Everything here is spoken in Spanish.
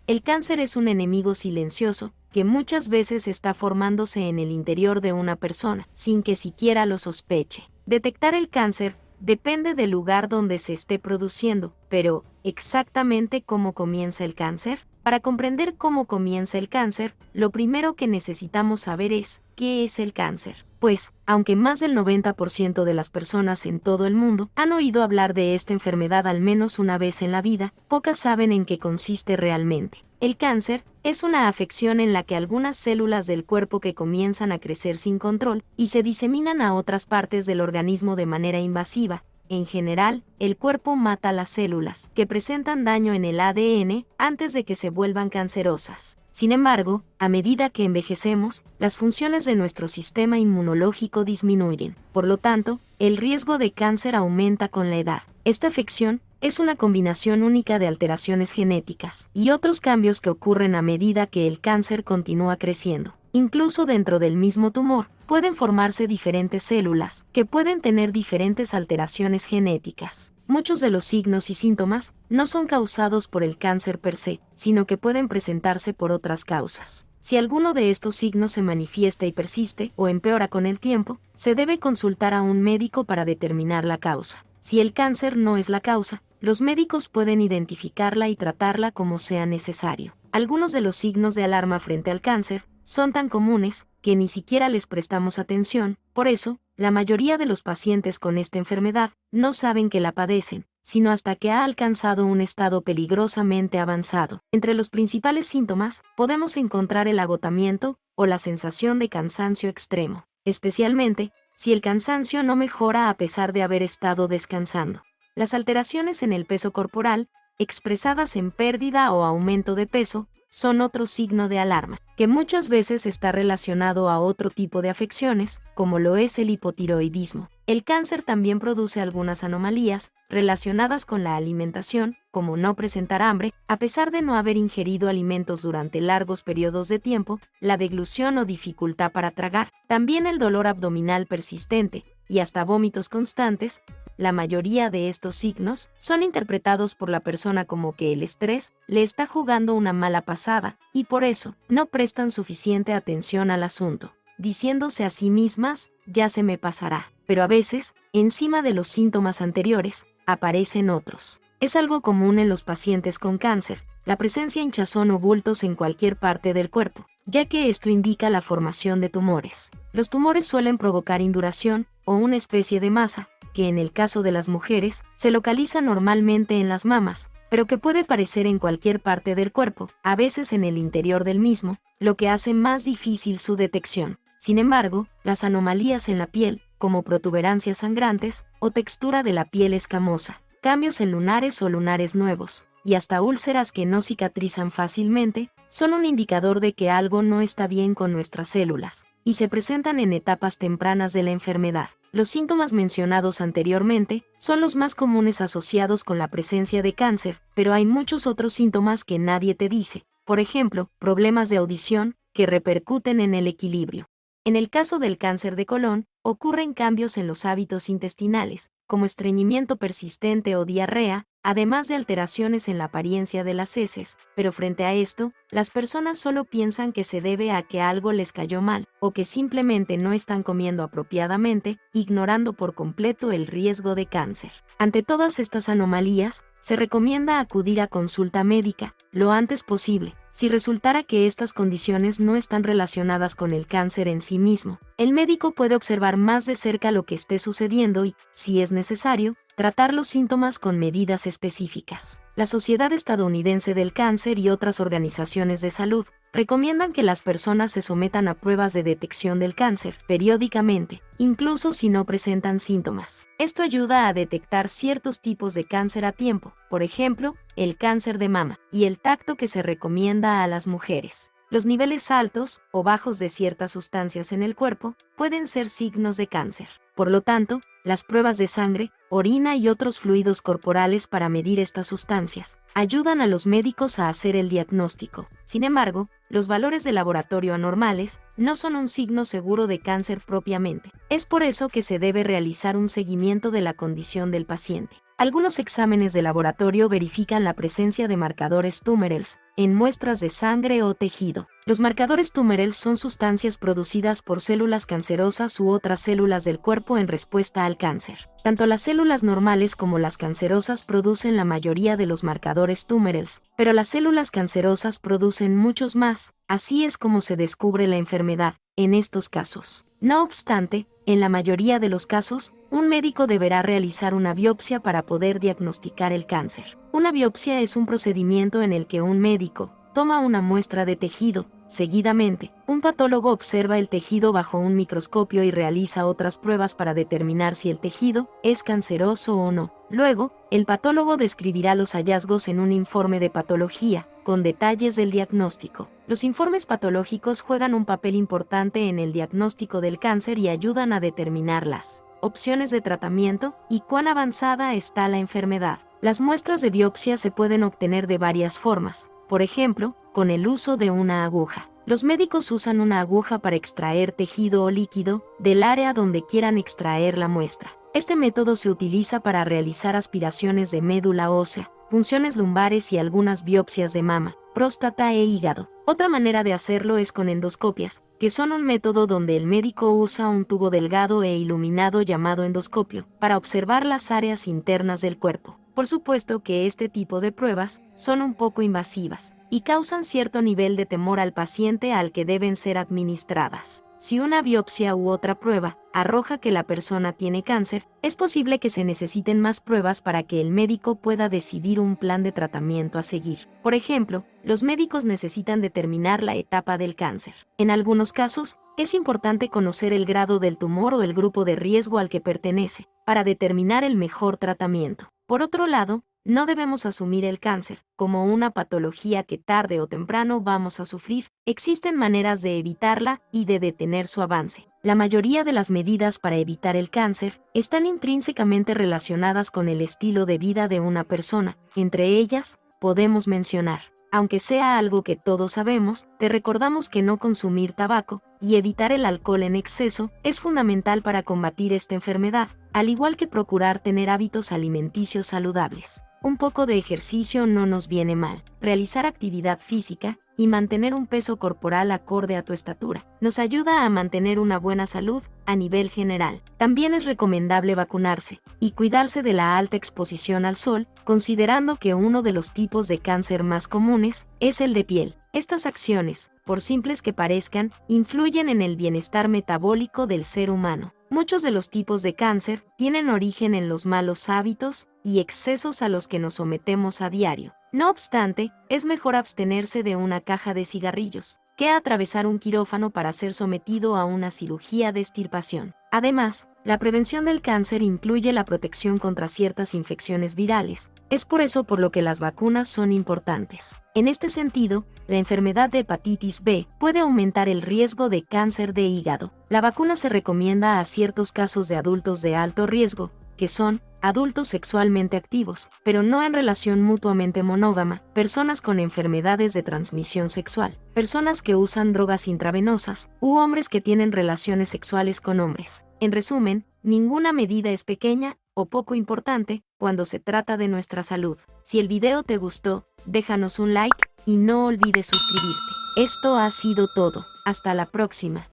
El cáncer es un enemigo silencioso que muchas veces está formándose en el interior de una persona, sin que siquiera lo sospeche. Detectar el cáncer depende del lugar donde se esté produciendo, pero ¿exactamente cómo comienza el cáncer? Para comprender cómo comienza el cáncer, lo primero que necesitamos saber es ¿qué es el cáncer? Pues, aunque más del 90% de las personas en todo el mundo han oído hablar de esta enfermedad al menos una vez en la vida, pocas saben en qué consiste realmente. El cáncer es una afección en la que algunas células del cuerpo que comienzan a crecer sin control y se diseminan a otras partes del organismo de manera invasiva. En general, el cuerpo mata las células que presentan daño en el ADN antes de que se vuelvan cancerosas. Sin embargo, a medida que envejecemos, las funciones de nuestro sistema inmunológico disminuyen. Por lo tanto, el riesgo de cáncer aumenta con la edad. Esta afección es una combinación única de alteraciones genéticas y otros cambios que ocurren a medida que el cáncer continúa creciendo. Incluso dentro del mismo tumor, pueden formarse diferentes células que pueden tener diferentes alteraciones genéticas. Muchos de los signos y síntomas no son causados por el cáncer per se, sino que pueden presentarse por otras causas. Si alguno de estos signos se manifiesta y persiste o empeora con el tiempo, se debe consultar a un médico para determinar la causa. Si el cáncer no es la causa, los médicos pueden identificarla y tratarla como sea necesario. Algunos de los signos de alarma frente al cáncer son tan comunes que ni siquiera les prestamos atención. Por eso, la mayoría de los pacientes con esta enfermedad no saben que la padecen, sino hasta que ha alcanzado un estado peligrosamente avanzado. Entre los principales síntomas, podemos encontrar el agotamiento o la sensación de cansancio extremo, especialmente si el cansancio no mejora a pesar de haber estado descansando. Las alteraciones en el peso corporal, expresadas en pérdida o aumento de peso, son otro signo de alarma, que muchas veces está relacionado a otro tipo de afecciones, como lo es el hipotiroidismo. El cáncer también produce algunas anomalías relacionadas con la alimentación, como no presentar hambre, a pesar de no haber ingerido alimentos durante largos periodos de tiempo, la deglución o dificultad para tragar, también el dolor abdominal persistente, y hasta vómitos constantes. La mayoría de estos signos son interpretados por la persona como que el estrés le está jugando una mala pasada, y por eso no prestan suficiente atención al asunto, diciéndose a sí mismas, ya se me pasará. Pero a veces, encima de los síntomas anteriores, aparecen otros. Es algo común en los pacientes con cáncer, la presencia de hinchazón o bultos en cualquier parte del cuerpo, ya que esto indica la formación de tumores. Los tumores suelen provocar induración o una especie de masa, que en el caso de las mujeres se localiza normalmente en las mamas, pero que puede aparecer en cualquier parte del cuerpo, a veces en el interior del mismo, lo que hace más difícil su detección. Sin embargo, las anomalías en la piel, como protuberancias sangrantes o textura de la piel escamosa, cambios en lunares o lunares nuevos, y hasta úlceras que no cicatrizan fácilmente, son un indicador de que algo no está bien con nuestras células, y se presentan en etapas tempranas de la enfermedad. Los síntomas mencionados anteriormente son los más comunes asociados con la presencia de cáncer, pero hay muchos otros síntomas que nadie te dice. Por ejemplo, problemas de audición que repercuten en el equilibrio. En el caso del cáncer de colon, ocurren cambios en los hábitos intestinales, como estreñimiento persistente o diarrea, además de alteraciones en la apariencia de las heces, pero frente a esto, las personas solo piensan que se debe a que algo les cayó mal, o que simplemente no están comiendo apropiadamente, ignorando por completo el riesgo de cáncer. Ante todas estas anomalías, se recomienda acudir a consulta médica lo antes posible. Si resultara que estas condiciones no están relacionadas con el cáncer en sí mismo, el médico puede observar más de cerca lo que esté sucediendo y, si es necesario, tratar los síntomas con medidas específicas. La Sociedad Estadounidense del Cáncer y otras organizaciones de salud recomiendan que las personas se sometan a pruebas de detección del cáncer periódicamente, incluso si no presentan síntomas. Esto ayuda a detectar ciertos tipos de cáncer a tiempo, por ejemplo, el cáncer de mama y el tacto que se recomienda a las mujeres. Los niveles altos o bajos de ciertas sustancias en el cuerpo pueden ser signos de cáncer. Por lo tanto, las pruebas de sangre, orina y otros fluidos corporales para medir estas sustancias ayudan a los médicos a hacer el diagnóstico. Sin embargo, los valores de laboratorio anormales no son un signo seguro de cáncer propiamente. Es por eso que se debe realizar un seguimiento de la condición del paciente. Algunos exámenes de laboratorio verifican la presencia de marcadores túmeres en muestras de sangre o tejido. Los marcadores túmeres son sustancias producidas por células cancerosas u otras células del cuerpo en respuesta al cáncer. Tanto las células normales como las cancerosas producen la mayoría de los marcadores túmeres, pero las células cancerosas producen muchos más. Así es como se descubre la enfermedad en estos casos. No obstante, en la mayoría de los casos, un médico deberá realizar una biopsia para poder diagnosticar el cáncer. Una biopsia es un procedimiento en el que un médico toma una muestra de tejido. Seguidamente, un patólogo observa el tejido bajo un microscopio y realiza otras pruebas para determinar si el tejido es canceroso o no. Luego, el patólogo describirá los hallazgos en un informe de patología, con detalles del diagnóstico. Los informes patológicos juegan un papel importante en el diagnóstico del cáncer y ayudan a determinar las opciones de tratamiento y cuán avanzada está la enfermedad. Las muestras de biopsia se pueden obtener de varias formas, por ejemplo, con el uso de una aguja. Los médicos usan una aguja para extraer tejido o líquido del área donde quieran extraer la muestra. Este método se utiliza para realizar aspiraciones de médula ósea, punciones lumbares y algunas biopsias de mama, próstata e hígado. Otra manera de hacerlo es con endoscopias, que son un método donde el médico usa un tubo delgado e iluminado llamado endoscopio para observar las áreas internas del cuerpo. Por supuesto que este tipo de pruebas son un poco invasivas y causan cierto nivel de temor al paciente al que deben ser administradas. Si una biopsia u otra prueba arroja que la persona tiene cáncer, es posible que se necesiten más pruebas para que el médico pueda decidir un plan de tratamiento a seguir. Por ejemplo, los médicos necesitan determinar la etapa del cáncer. En algunos casos, es importante conocer el grado del tumor o el grupo de riesgo al que pertenece, para determinar el mejor tratamiento. Por otro lado, no debemos asumir el cáncer como una patología que tarde o temprano vamos a sufrir. Existen maneras de evitarla y de detener su avance. La mayoría de las medidas para evitar el cáncer están intrínsecamente relacionadas con el estilo de vida de una persona. Entre ellas, podemos mencionar, aunque sea algo que todos sabemos, te recordamos que no consumir tabaco y evitar el alcohol en exceso es fundamental para combatir esta enfermedad, al igual que procurar tener hábitos alimenticios saludables. Un poco de ejercicio no nos viene mal. Realizar actividad física y mantener un peso corporal acorde a tu estatura nos ayuda a mantener una buena salud a nivel general. También es recomendable vacunarse y cuidarse de la alta exposición al sol, considerando que uno de los tipos de cáncer más comunes es el de piel. Estas acciones, por simples que parezcan, influyen en el bienestar metabólico del ser humano. Muchos de los tipos de cáncer tienen origen en los malos hábitos y excesos a los que nos sometemos a diario. No obstante, es mejor abstenerse de una caja de cigarrillos que atravesar un quirófano para ser sometido a una cirugía de extirpación. Además, la prevención del cáncer incluye la protección contra ciertas infecciones virales. Es por eso por lo que las vacunas son importantes. En este sentido, la enfermedad de hepatitis B puede aumentar el riesgo de cáncer de hígado. La vacuna se recomienda a ciertos casos de adultos de alto riesgo, que son adultos sexualmente activos, pero no en relación mutuamente monógama, personas con enfermedades de transmisión sexual, personas que usan drogas intravenosas, u hombres que tienen relaciones sexuales con hombres. En resumen, ninguna medida es pequeña o poco importante cuando se trata de nuestra salud. Si el video te gustó, déjanos un like y no olvides suscribirte. Esto ha sido todo. Hasta la próxima.